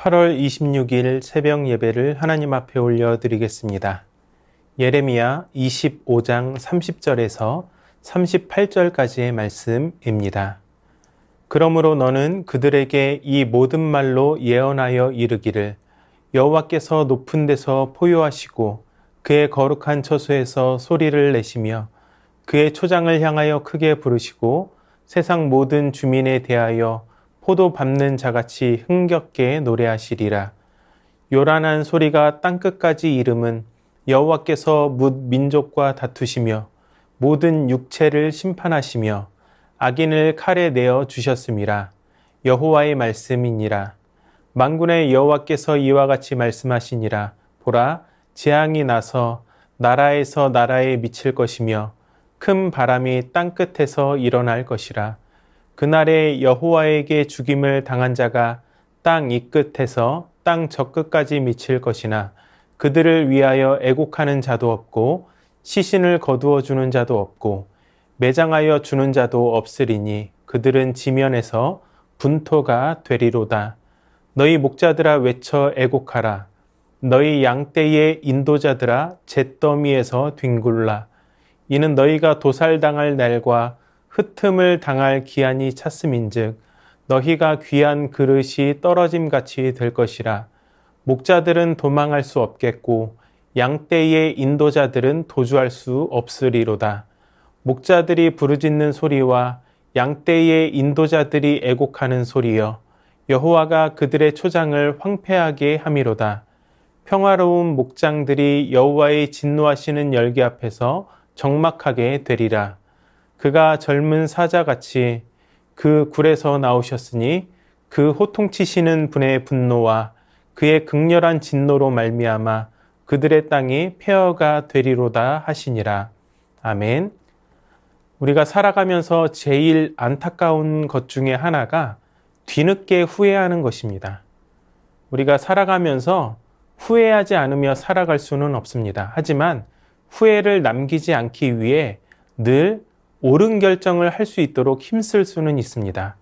8월 26일 새벽 예배를 하나님 앞에 올려드리겠습니다. 예레미야 25장 30절에서 38절까지의 말씀입니다. 그러므로 너는 그들에게 이 모든 말로 예언하여 이르기를 여호와께서 높은 데서 포효하시고 그의 거룩한 처소에서 소리를 내시며 그의 초장을 향하여 크게 부르시고 세상 모든 주민에 대하여 포도 밟는 자같이 흥겹게 노래하시리라. 요란한 소리가 땅끝까지 이름은 여호와께서 뭇 민족과 다투시며 모든 육체를 심판하시며 악인을 칼에 내어 주셨음이라. 여호와의 말씀이니라. 만군의 여호와께서 이와 같이 말씀하시니라. 보라, 재앙이 나서 나라에서 나라에 미칠 것이며 큰 바람이 땅끝에서 일어날 것이라. 그날에 여호와에게 죽임을 당한 자가 땅 이 끝에서 땅 저 끝까지 미칠 것이나 그들을 위하여 애곡하는 자도 없고 시신을 거두어 주는 자도 없고 매장하여 주는 자도 없으리니 그들은 지면에서 분토가 되리로다. 너희 목자들아 외쳐 애곡하라. 너희 양떼의 인도자들아 잿더미에서 뒹굴라. 이는 너희가 도살당할 날과 흩음을 당할 기한이 찼음인즉 너희가 귀한 그릇이 떨어짐같이 될 것이라. 목자들은 도망할 수 없겠고 양떼의 인도자들은 도주할 수 없으리로다. 목자들이 부르짖는 소리와 양떼의 인도자들이 애곡하는 소리여 여호와가 그들의 초장을 황폐하게 함이로다. 평화로운 목장들이 여호와의 진노하시는 열기 앞에서 적막하게 되리라. 그가 젊은 사자같이 그 굴에서 나오셨으니 그 호통치시는 분의 분노와 그의 극렬한 진노로 말미암아 그들의 땅이 폐허가 되리로다 하시니라. 아멘. 우리가 살아가면서 제일 안타까운 것 중에 하나가 뒤늦게 후회하는 것입니다. 우리가 살아가면서 후회하지 않으며 살아갈 수는 없습니다. 하지만 후회를 남기지 않기 위해 늘 옳은 결정을 할 수 있도록 힘쓸 수는 있습니다.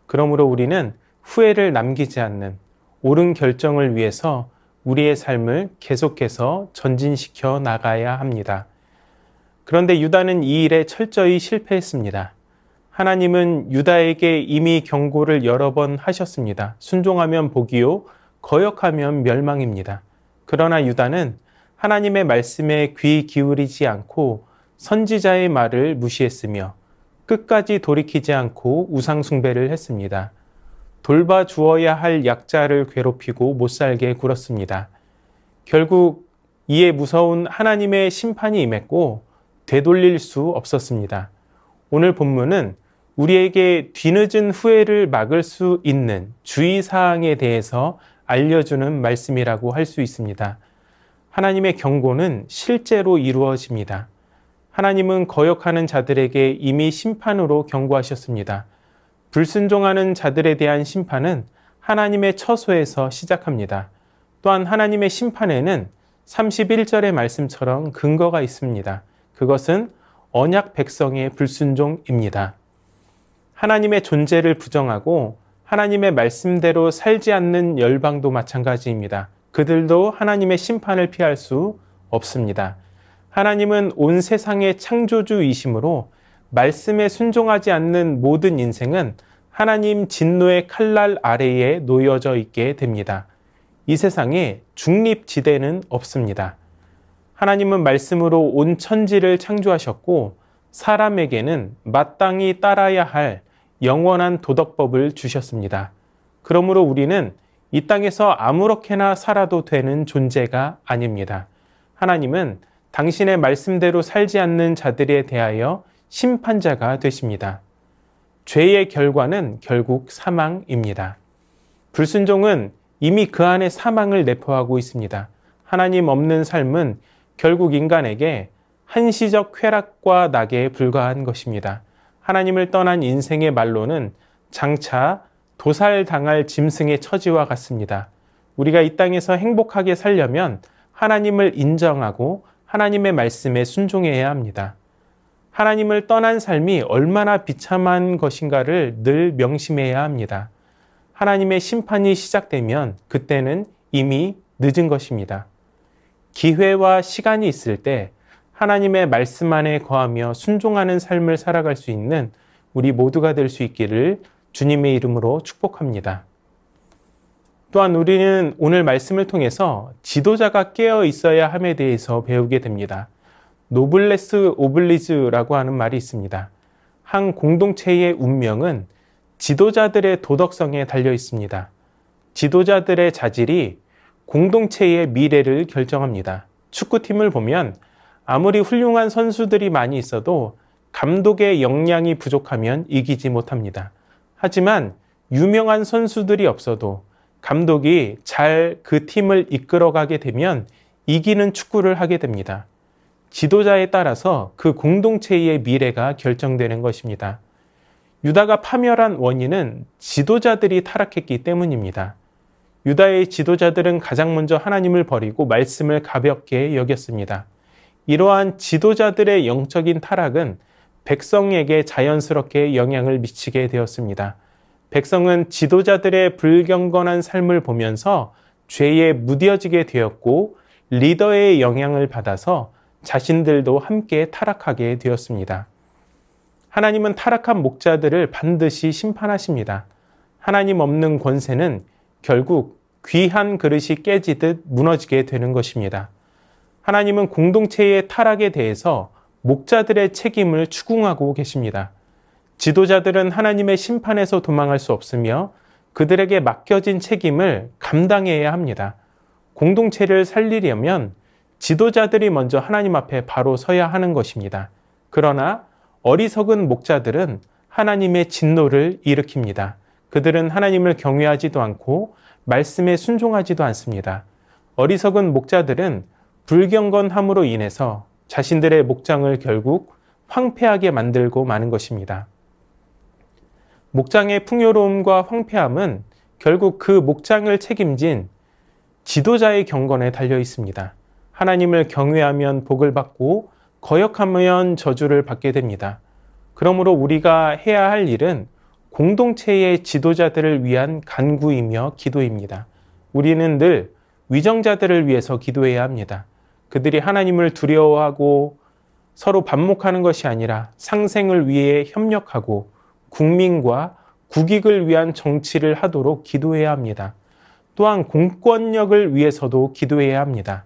그러므로 우리는 후회를 남기지 않는 옳은 결정을 위해서 우리의 삶을 계속해서 전진시켜 나가야 합니다. 그런데 유다는 이 일에 철저히 실패했습니다. 하나님은 유다에게 이미 경고를 여러 번 하셨습니다. 순종하면 복이요, 거역하면 멸망입니다. 그러나 유다는 하나님의 말씀에 귀 기울이지 않고 선지자의 말을 무시했으며 끝까지 돌이키지 않고 우상 숭배를 했습니다. 돌봐 주어야 할 약자를 괴롭히고 못살게 굴었습니다. 결국 이에 무서운 하나님의 심판이 임했고 되돌릴 수 없었습니다. 오늘 본문은 우리에게 뒤늦은 후회를 막을 수 있는 주의사항에 대해서 알려주는 말씀이라고 할 수 있습니다. 하나님의 경고는 실제로 이루어집니다. 하나님은 거역하는 자들에게 이미 심판으로 경고하셨습니다. 불순종하는 자들에 대한 심판은 하나님의 처소에서 시작합니다. 또한 하나님의 심판에는 31절의 말씀처럼 근거가 있습니다. 그것은 언약 백성의 불순종입니다. 하나님의 존재를 부정하고 하나님의 말씀대로 살지 않는 열방도 마찬가지입니다. 그들도 하나님의 심판을 피할 수 없습니다. 하나님은 온 세상의 창조주이시므로 말씀에 순종하지 않는 모든 인생은 하나님 진노의 칼날 아래에 놓여져 있게 됩니다. 이 세상에 중립지대는 없습니다. 하나님은 말씀으로 온 천지를 창조하셨고 사람에게는 마땅히 따라야 할 영원한 도덕법을 주셨습니다. 그러므로 우리는 이 땅에서 아무렇게나 살아도 되는 존재가 아닙니다. 하나님은 당신의 말씀대로 살지 않는 자들에 대하여 심판자가 되십니다. 죄의 결과는 결국 사망입니다. 불순종은 이미 그 안에 사망을 내포하고 있습니다. 하나님 없는 삶은 결국 인간에게 한시적 쾌락과 낙에 불과한 것입니다. 하나님을 떠난 인생의 말로는 장차 도살당할 짐승의 처지와 같습니다. 우리가 이 땅에서 행복하게 살려면 하나님을 인정하고 하나님의 말씀에 순종해야 합니다. 하나님을 떠난 삶이 얼마나 비참한 것인가를 늘 명심해야 합니다. 하나님의 심판이 시작되면 그때는 이미 늦은 것입니다. 기회와 시간이 있을 때 하나님의 말씀 안에 거하며 순종하는 삶을 살아갈 수 있는 우리 모두가 될 수 있기를 주님의 이름으로 축복합니다. 또한 우리는 오늘 말씀을 통해서 지도자가 깨어 있어야 함에 대해서 배우게 됩니다. 노블레스 오블리주라고 하는 말이 있습니다. 한 공동체의 운명은 지도자들의 도덕성에 달려 있습니다. 지도자들의 자질이 공동체의 미래를 결정합니다. 축구팀을 보면 아무리 훌륭한 선수들이 많이 있어도 감독의 역량이 부족하면 이기지 못합니다. 하지만 유명한 선수들이 없어도 감독이 잘 그 팀을 이끌어가게 되면 이기는 축구를 하게 됩니다. 지도자에 따라서 그 공동체의 미래가 결정되는 것입니다. 유다가 파멸한 원인은 지도자들이 타락했기 때문입니다. 유다의 지도자들은 가장 먼저 하나님을 버리고 말씀을 가볍게 여겼습니다. 이러한 지도자들의 영적인 타락은 백성에게 자연스럽게 영향을 미치게 되었습니다. 백성은 지도자들의 불경건한 삶을 보면서 죄에 무뎌지게 되었고 리더의 영향을 받아서 자신들도 함께 타락하게 되었습니다. 하나님은 타락한 목자들을 반드시 심판하십니다. 하나님 없는 권세는 결국 귀한 그릇이 깨지듯 무너지게 되는 것입니다. 하나님은 공동체의 타락에 대해서 목자들의 책임을 추궁하고 계십니다. 지도자들은 하나님의 심판에서 도망할 수 없으며 그들에게 맡겨진 책임을 감당해야 합니다. 공동체를 살리려면 지도자들이 먼저 하나님 앞에 바로 서야 하는 것입니다. 그러나 어리석은 목자들은 하나님의 진노를 일으킵니다. 그들은 하나님을 경외하지도 않고 말씀에 순종하지도 않습니다. 어리석은 목자들은 불경건함으로 인해서 자신들의 목장을 결국 황폐하게 만들고 마는 것입니다. 목장의 풍요로움과 황폐함은 결국 그 목장을 책임진 지도자의 경건에 달려 있습니다. 하나님을 경외하면 복을 받고 거역하면 저주를 받게 됩니다. 그러므로 우리가 해야 할 일은 공동체의 지도자들을 위한 간구이며 기도입니다. 우리는 늘 위정자들을 위해서 기도해야 합니다. 그들이 하나님을 두려워하고 서로 반목하는 것이 아니라 상생을 위해 협력하고 국민과 국익을 위한 정치를 하도록 기도해야 합니다. 또한 공권력을 위해서도 기도해야 합니다.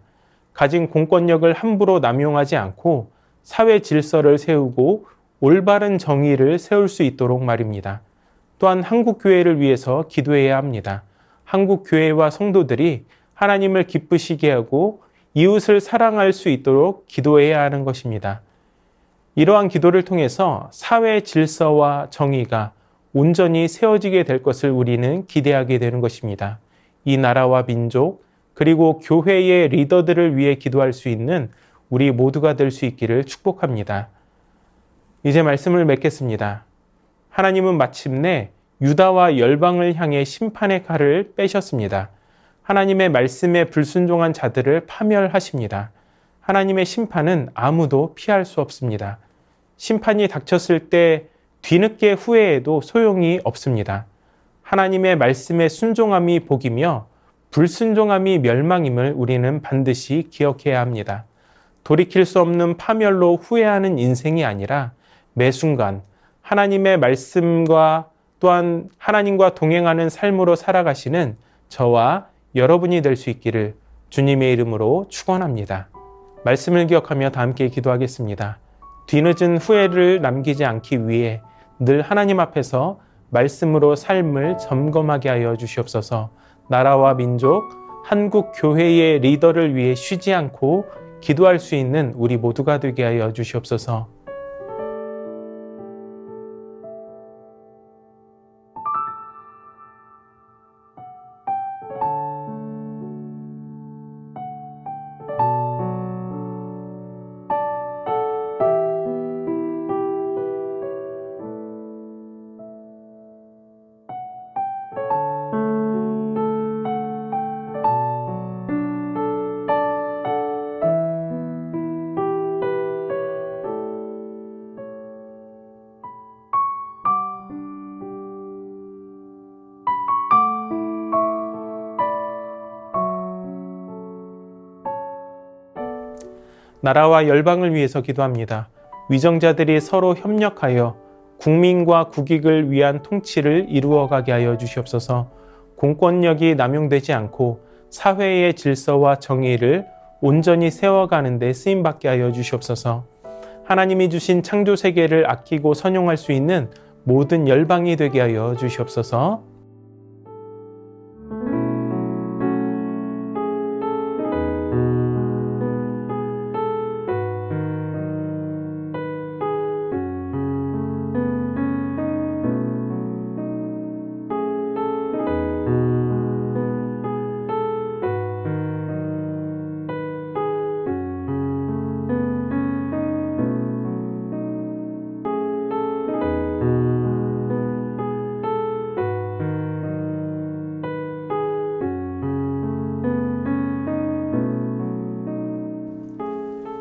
가진 공권력을 함부로 남용하지 않고 사회 질서를 세우고 올바른 정의를 세울 수 있도록 말입니다. 또한 한국교회를 위해서 기도해야 합니다. 한국교회와 성도들이 하나님을 기쁘시게 하고 이웃을 사랑할 수 있도록 기도해야 하는 것입니다. 이러한 기도를 통해서 사회 질서와 정의가 온전히 세워지게 될 것을 우리는 기대하게 되는 것입니다. 이 나라와 민족 그리고 교회의 리더들을 위해 기도할 수 있는 우리 모두가 될 수 있기를 축복합니다. 이제 말씀을 맺겠습니다. 하나님은 마침내 유다와 열방을 향해 심판의 칼을 빼셨습니다. 하나님의 말씀에 불순종한 자들을 파멸하십니다. 하나님의 심판은 아무도 피할 수 없습니다. 심판이 닥쳤을 때 뒤늦게 후회해도 소용이 없습니다. 하나님의 말씀에 순종함이 복이며 불순종함이 멸망임을 우리는 반드시 기억해야 합니다. 돌이킬 수 없는 파멸로 후회하는 인생이 아니라 매 순간 하나님의 말씀과 또한 하나님과 동행하는 삶으로 살아가시는 저와 여러분이 될 수 있기를 주님의 이름으로 축원합니다. 말씀을 기억하며 다 함께 기도하겠습니다. 뒤늦은 후회를 남기지 않기 위해 늘 하나님 앞에서 말씀으로 삶을 점검하게 하여 주시옵소서. 나라와 민족, 한국 교회의 리더를 위해 쉬지 않고 기도할 수 있는 우리 모두가 되게 하여 주시옵소서. 나라와 열방을 위해서 기도합니다. 위정자들이 서로 협력하여 국민과 국익을 위한 통치를 이루어가게 하여 주시옵소서. 공권력이 남용되지 않고 사회의 질서와 정의를 온전히 세워가는 데 쓰임받게 하여 주시옵소서. 하나님이 주신 창조 세계를 아끼고 선용할 수 있는 모든 열방이 되게 하여 주시옵소서.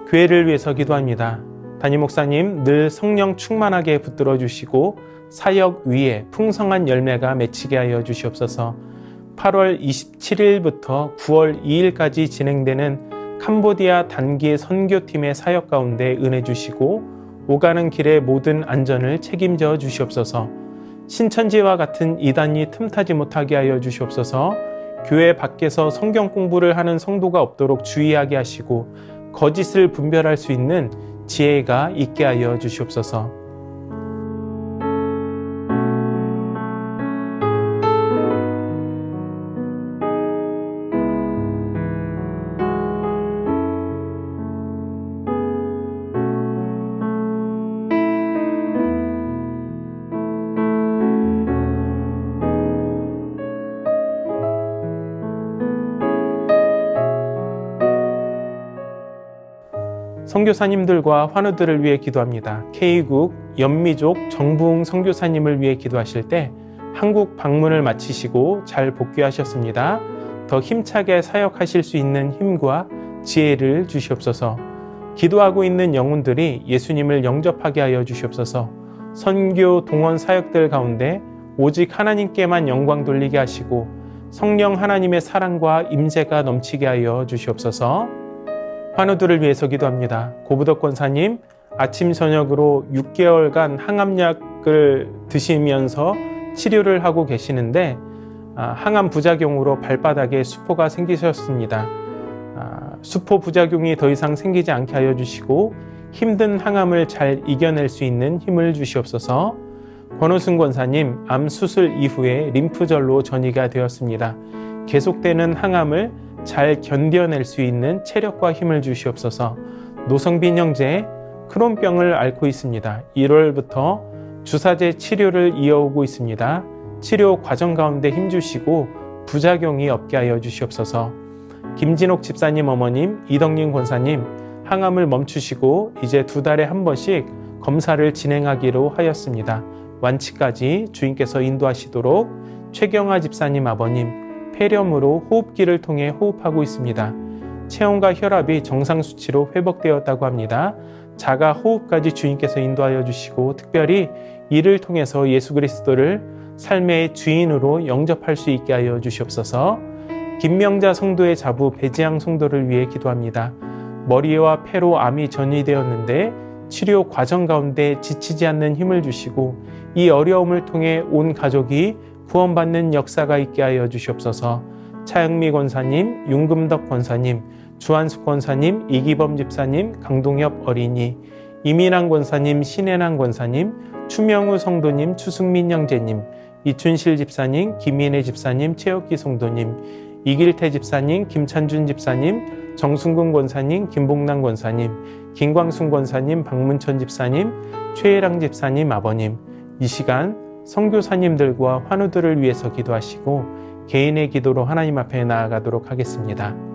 교회를 위해서 기도합니다. 담임 목사님 늘 성령 충만하게 붙들어 주시고 사역 위에 풍성한 열매가 맺히게 하여 주시옵소서. 8월 27일부터 9월 2일까지 진행되는 캄보디아 단기 선교팀의 사역 가운데 은혜 주시고 오가는 길의 모든 안전을 책임져 주시옵소서. 신천지와 같은 이단이 틈타지 못하게 하여 주시옵소서. 교회 밖에서 성경 공부를 하는 성도가 없도록 주의하게 하시고 거짓을 분별할 수 있는 지혜가 있게 하여 주시옵소서. 선교사님들과 환우들을 위해 기도합니다. K국 연미족 정부웅 선교사님을 위해 기도하실 때 한국 방문을 마치시고 잘 복귀하셨습니다. 더 힘차게 사역하실 수 있는 힘과 지혜를 주시옵소서. 기도하고 있는 영혼들이 예수님을 영접하게 하여 주시옵소서. 선교 동원 사역들 가운데 오직 하나님께만 영광 돌리게 하시고 성령 하나님의 사랑과 임재가 넘치게 하여 주시옵소서. 환우들을 위해서 기도합니다. 고부덕 권사님 아침 저녁으로 6개월간 항암약을 드시면서 치료를 하고 계시는데 항암 부작용으로 발바닥에 수포가 생기셨습니다. 수포 부작용이 더 이상 생기지 않게 하여 주시고 힘든 항암을 잘 이겨낼 수 있는 힘을 주시옵소서. 권호승 권사님 암 수술 이후에 림프절로 전이가 되었습니다. 계속되는 항암을 잘 견뎌낼 수 있는 체력과 힘을 주시옵소서. 노성빈 형제 크론병을 앓고 있습니다. 1월부터 주사제 치료를 이어오고 있습니다. 치료 과정 가운데 힘주시고 부작용이 없게 하여 주시옵소서. 김진옥 집사님 어머님, 이덕림 권사님 항암을 멈추시고 이제 2달에 한 번씩 검사를 진행하기로 하였습니다. 완치까지 주님께서 인도하시도록. 최경아 집사님 아버님 폐렴으로 호흡기를 통해 호흡하고 있습니다. 체온과 혈압이 정상 수치로 회복되었다고 합니다. 자가 호흡까지 주님께서 인도하여 주시고 특별히 이를 통해서 예수 그리스도를 삶의 주인으로 영접할 수 있게 하여 주시옵소서. 김명자 성도의 자부 배지양 성도를 위해 기도합니다. 머리와 폐로 암이 전이되었는데 치료 과정 가운데 지치지 않는 힘을 주시고 이 어려움을 통해 온 가족이 구원받는 역사가 있게 하여 주시옵소서. 차영미 권사님, 윤금덕 권사님, 주한숙 권사님, 이기범 집사님, 강동엽 어린이, 이민환 권사님, 신혜남 권사님, 추명우 성도님, 추승민 형제님, 이춘실 집사님, 김인혜 집사님, 최혁기 성도님, 이길태 집사님, 김찬준 집사님, 정순근 권사님, 김봉남 권사님, 김광순 권사님, 박문천 집사님, 최혜랑 집사님 아버님, 이 시간 선교사님들과 환우들을 위해서 기도하시고 개인의 기도로 하나님 앞에 나아가도록 하겠습니다.